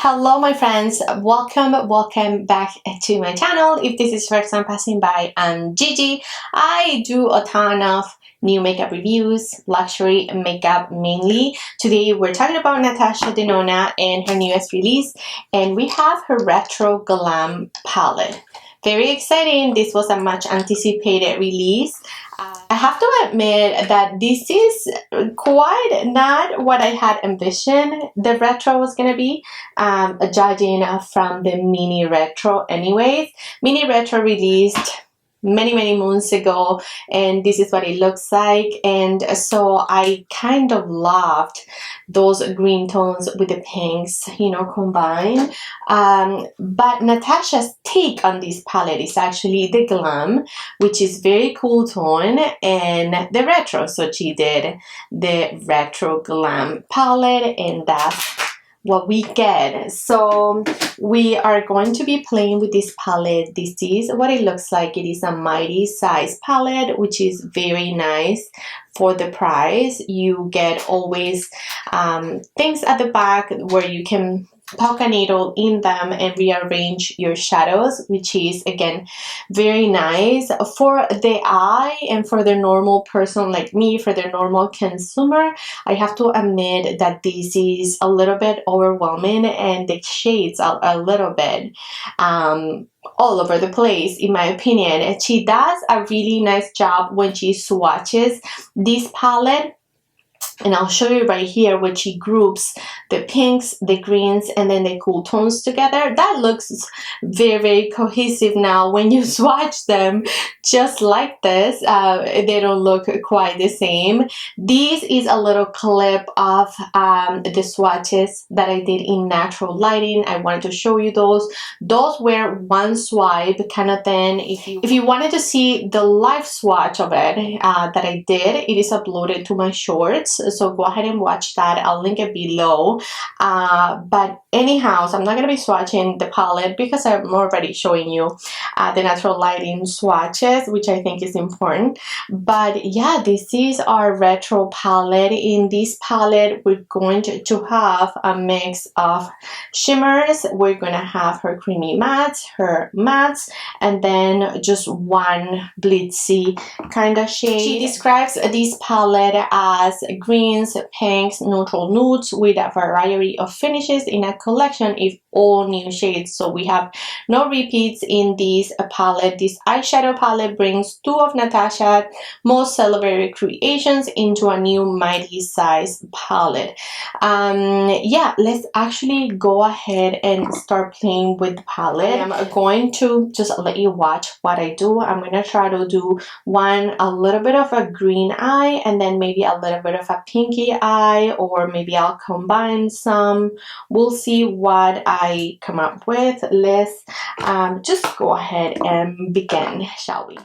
Hello my friends, welcome back to my channel. If this is first time passing by, I'm Gigi. I do a ton of new makeup reviews, luxury makeup mainly. Today we're talking about Natasha Denona and her newest release, and we have her Retro Glam palette. Very exciting. This was a much anticipated release. I have to admit that this is quite not what I had envisioned the retro was gonna be, judging from the mini retro anyways. Mini retro released many months ago, and this is what it looks like, and so I kind of loved those green tones with the pinks, combined. But Natasha's take on this palette is actually the glam, which is very cool tone, and the retro. So she did the retro glam palette, and that's what we get. So we are going to be playing with this palette. This is what it looks like. It is a mighty size palette, which is very nice for the price. You get always things at the back where you can poke a needle in them and rearrange your shadows, which is again very nice for the eye and for the normal person like me, for the normal consumer. I have to admit that this is a little bit overwhelming, and the shades are a little bit all over the place in my opinion. And she does a really nice job when she swatches this palette. And I'll show you right here where she groups the pinks, the greens, and then the cool tones together. That looks very cohesive now when you swatch them just like this. They don't look quite the same. This is a little clip of the swatches that I did in natural lighting. I wanted to show you those. Those were one swipe kind of thing. If you wanted to see the live swatch of it that I did, it is uploaded to my shorts. So go ahead and watch that. I'll link it below. But anyhow, so I'm not going to be swatching the palette because I'm already showing you the natural lighting swatches, which I think is important. But yeah, this is our retro palette. In this palette, we're going to have a mix of shimmers. We're going to have her creamy mattes, her mattes, and then just one glitzy kind of shade. She describes this palette as greens, pinks, neutral nudes with a variety of finishes in a collection of all new shades. So we have no repeats in this palette. This eyeshadow palette brings two of Natasha's most celebrated creations into a new mighty size palette. Yeah, let's actually go ahead and start playing with the palette. I'm going to just let you watch what I do. I'm going to try to do a little bit of a green eye, and then maybe a little bit of a pinky eye, or maybe I'll combine some. We'll see what I come up with. Let's just go ahead and begin, shall we?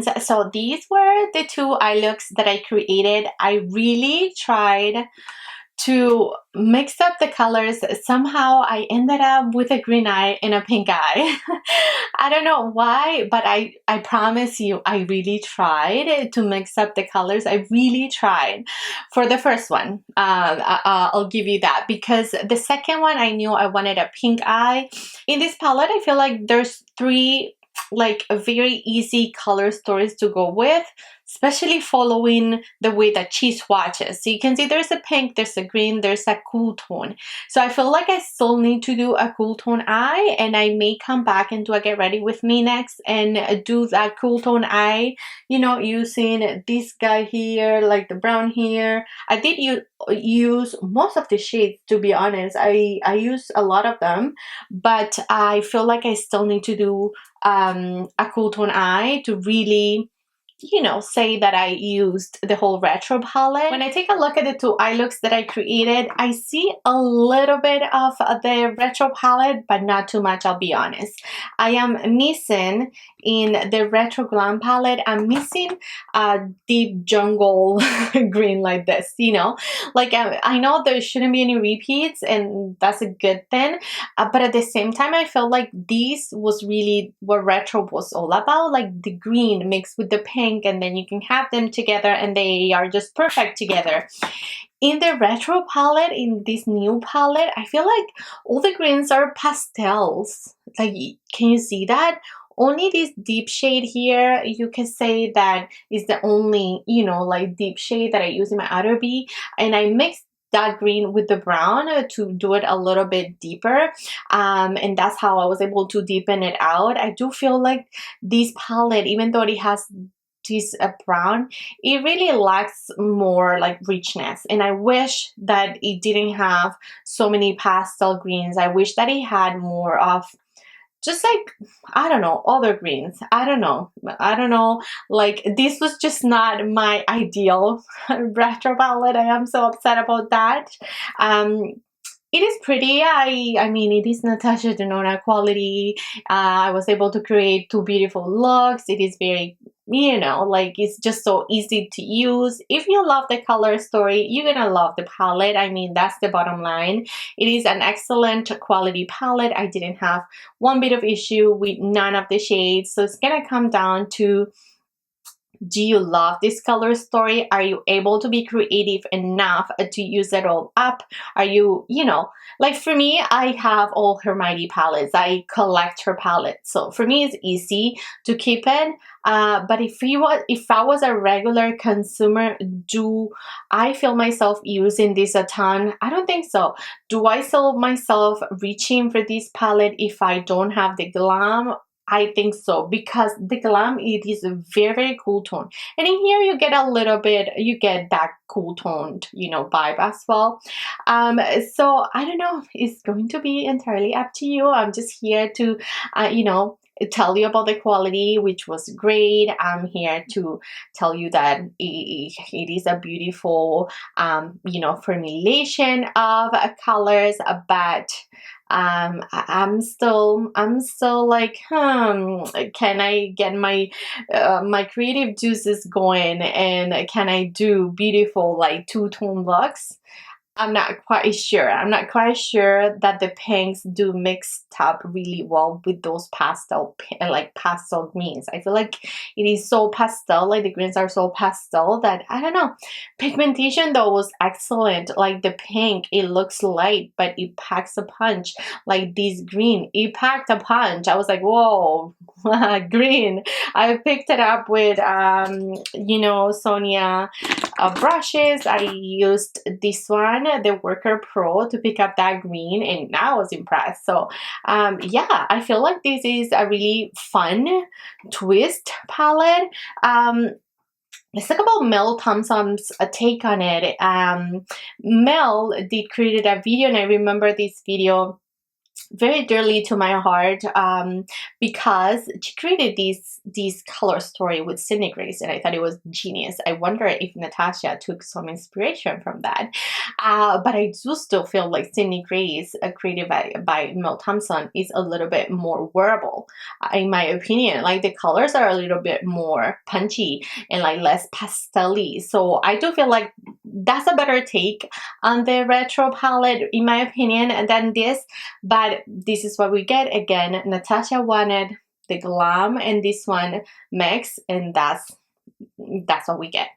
friends, so these were the two eye looks that I created. I really tried to mix up the colors. Somehow I ended up with a green eye and a pink eye. I don't know why, but I promise you, I really tried to mix up the colors. I really tried for the first one. I'll give you that, because the second one I knew I wanted a pink eye. In this palette, I feel like there's three like a very easy color stories to go with, especially following the way that she swatches. So you can see there's a pink, there's a green, there's a cool tone. So I feel like I still need to do a cool tone eye, and I may come back and do a get ready with me next and do that cool tone eye, you know, using this guy here, like the brown here. I did use most of the shades, to be honest. I used a lot of them, but I feel like I still need to do a cool tone eye to really, you know, say that I used the whole retro palette. When I take a look at the two eye looks that I created, I see a little bit of the retro palette, but not too much, I'll be honest. I am missing in the Retro Glam palette, I'm missing a deep jungle green like this, you know? Like, I know there shouldn't be any repeats, and that's a good thing, but at the same time, I felt like this was really what retro was all about, like the green mixed with the pink, and then you can have them together and they are just perfect together. In the retro palette, in this new palette, I feel like all the greens are pastels. Like, can you see that? Only this deep shade here, you can say that is the only, you know, like deep shade that I use in my outer B, and I mixed that green with the brown to do it a little bit deeper, and that's how I was able to deepen it out. I do feel like this palette, even though it has this brown, it really lacks more like richness, and I wish that it didn't have so many pastel greens. I wish that it had more of just like, I don't know, other greens. I don't know, like this was just not my ideal retro palette. I am so upset about that. It is pretty. I mean, it is Natasha Denona quality. I was able to create two beautiful looks. It is very, you know, like it's just so easy to use. If you love the color story, you're gonna love the palette. I mean, that's the bottom line. It is an excellent quality palette. I didn't have one bit of issue with none of the shades. So it's gonna come down to, do you love this color story? Are you able to be creative enough to use it all up? Are you, you know, like for me, I have all her mighty palettes. I collect her palettes. So for me, it's easy to keep it. But if I was a regular consumer, do I feel myself using this a ton? I don't think so. Do I feel myself reaching for this palette if I don't have the glam? I think so, because the glam, it is a very, very cool tone. And in here you get a little bit, you get that cool toned, you know, vibe as well. So I don't know, it's going to be entirely up to you. I'm just here to, you know, tell you about the quality, which was great. I'm here to tell you that it is a beautiful, you know, formulation of colors, but I'm still like, can I get my my creative juices going, and can I do beautiful like two-tone looks? I'm not quite sure. I'm not quite sure that the pinks do mix up really well with those pastel, like pastel greens. I feel like it is so pastel, like the greens are so pastel that, I don't know. Pigmentation though was excellent. Like the pink, it looks light, but it packs a punch. Like this green, it packed a punch. I was like, whoa, green. I picked it up with, you know, Sonia brushes. I used this one, the Worker Pro, to pick up that green, and I was impressed. So yeah, I feel like this is a really fun twist palette. Let's talk about Mel Thompson's take on it. Mel did created a video, and I remember this video very dearly to my heart, because she created these color story with Sydney Grace, and I thought it was genius. I wonder if Natasha took some inspiration from that. But I do still feel like Sydney Grace, created by Mel Thompson, is a little bit more wearable, in my opinion. Like the colors are a little bit more punchy and like less pastel-y. So I do feel like that's a better take on the retro palette, in my opinion, than this. But this is what we get. Again, Natasha wanted the glam and this one mix, and that's what we get.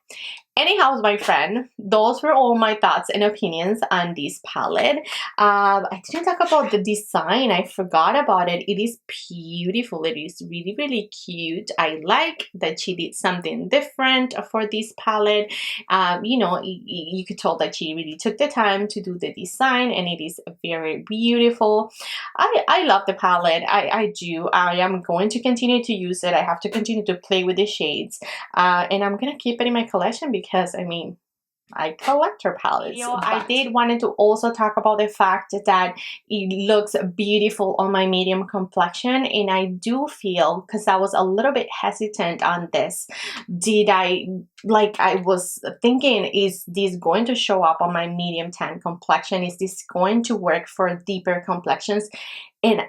Anyhow, my friend, those were all my thoughts and opinions on this palette. I didn't talk about the design. I forgot about it. It is beautiful. It is really, really cute. I like that she did something different for this palette. You know, you could tell that she really took the time to do the design, and it is very beautiful. I love the palette. I do. I am going to continue to use it. I have to continue to play with the shades. And I'm going to keep it in my collection because, I mean, I collect her palettes. You know, I did wanted to also talk about the fact that it looks beautiful on my medium complexion, and I do feel, because I was a little bit hesitant on this, I was thinking, is this going to show up on my medium tan complexion? Is this going to work for deeper complexions? And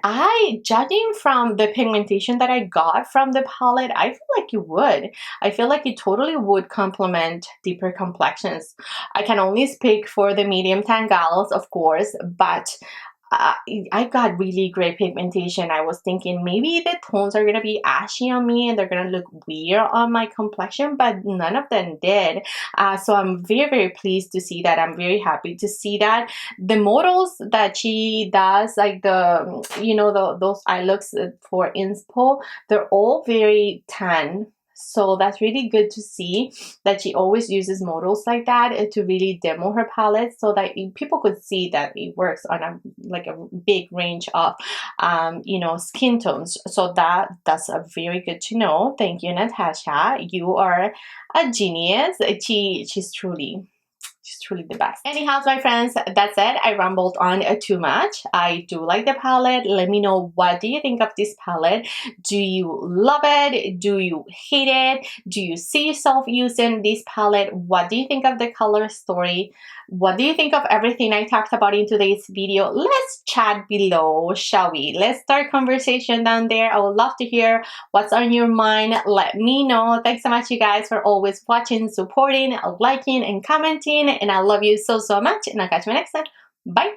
judging from the pigmentation that I got from the palette, I feel like it would. I feel like it totally would complement deeper complexions. I can only speak for the medium tan gals, of course, but I got really great pigmentation. I was thinking maybe the tones are going to be ashy on me and they're going to look weird on my complexion, but none of them did. So I'm very, very pleased to see that. I'm very happy to see that. The models that she does, like those eye looks for inspo, they're all very tan. So that's really good to see that she always uses models like that to really demo her palette, so that people could see that it works on a big range of skin tones. So that's a very good to know. Thank you, Natasha. You are a genius. She's truly the best. Anyhow, my friends, that's it. I rambled on too much. I do like the palette. Let me know, what do you think of this palette? Do you love it? Do you hate it? Do you see yourself using this palette? What do you think of the color story? What do you think of everything I talked about in today's video? Let's chat below, shall we? Let's start conversation down there. I would love to hear what's on your mind. Let me know. Thanks so much, you guys, for always watching, supporting, liking, and commenting. And I love you so, so much. And I'll catch you next time. Bye.